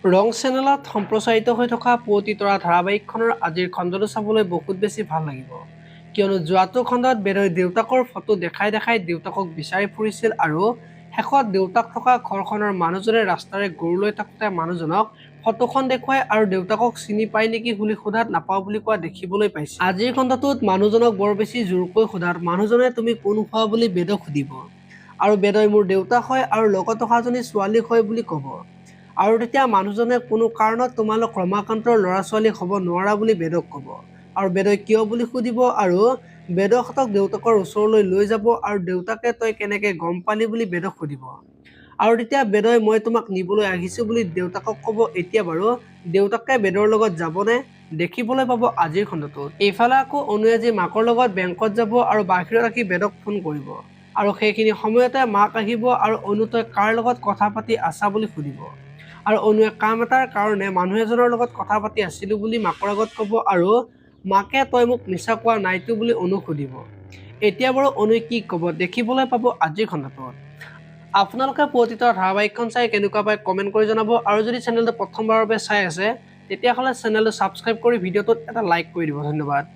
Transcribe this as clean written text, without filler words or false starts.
ৰং চেনেলত সম্প্ৰচাৰিত হৈ থকা পুৱতি তৰা ধাৰাবাহিকখনৰ আজিৰ খণ্ডটো চাবলৈ বহুত বেছি ভাল লাগিব, কিয়নো যোৱাটো খণ্ডত বেদই দেউতাকৰ ফটো দেখাই দেখাই দেউতাকক বিচাৰি ফুৰিছিল আৰু শেষত দেউতাক থকা ঘৰখনৰ মানুহজনে ৰাস্তাৰে গৰু লৈ থাকোঁতে মানুহজনক ফটোখন দেখুৱাই আৰু দেউতাকক চিনি পায় নেকি বুলি সোধাত নাপাওঁ বুলি কোৱা দেখিবলৈ পাইছে। আজিৰ খণ্ডটোত মানুহজনক বৰ বেছি জোৰকৈ সোধাত মানুহজনে তুমি কোন হোৱা বুলি বেদক সুধিব আৰু বেদই মোৰ দেউতাক হয় আৰু লগত অহাজনী ছোৱালীক হয় বুলি ক'ব। আৰু তেতিয়া মানুহজনে কোনো কাৰণত তোমালোক ৰমাকান্তৰ ল'ৰা ছোৱালী হ'ব নোৱাৰা বুলি বেদক ক'ব আৰু বেদই কিয় বুলি সুধিব আৰু বেদহঁতক দেউতাকৰ ওচৰলৈ লৈ যাব আৰু দেউতাকে তই কেনেকে গম পালি বুলি বেদক সুধিব আৰু তেতিয়া বেদই মই তোমাক নিবলৈ আহিছোঁ বুলি দেউতাকক ক'ব। এতিয়া বাৰু দেউতাকে বেদৰ লগত যাবনে দেখিবলৈ পাব আজিৰ খণ্ডটোত। এইফালে আকৌ অনুৱে আজি মাকৰ লগত বেংকত যাব আৰু বাহিৰত আহি বেদক ফোন কৰিব আৰু সেইখিনি সময়তে মাক আহিব আৰু অনু তই কাৰ লগত কথা পাতি আছা বুলি সুধিব আৰু অনুৱে কাম এটাৰ কাৰণে মানুহ এজনৰ লগত কথা পাতি আছিলোঁ বুলি মাকৰ আগত ক'ব আৰু মাকে তই মোক মিছা কোৱা নাইতো বুলি অনুক সুধিব। এতিয়া বাৰু অনুৱে কি ক'ব দেখিবলৈ পাব আজিৰ খণ্ডটোত। আপোনালোকে পুৱতি তৰা ধাৰাবাহিকখন চাই কেনেকুৱা পায় কমেণ্ট কৰি জনাব আৰু যদি চেনেলটো প্ৰথমবাৰৰ বাবে চাই আছে তেতিয়াহ'লে চেনেলটো ছাবস্ক্ৰাইব কৰি ভিডিঅ'টোত এটা লাইক কৰি দিব। ধন্যবাদ।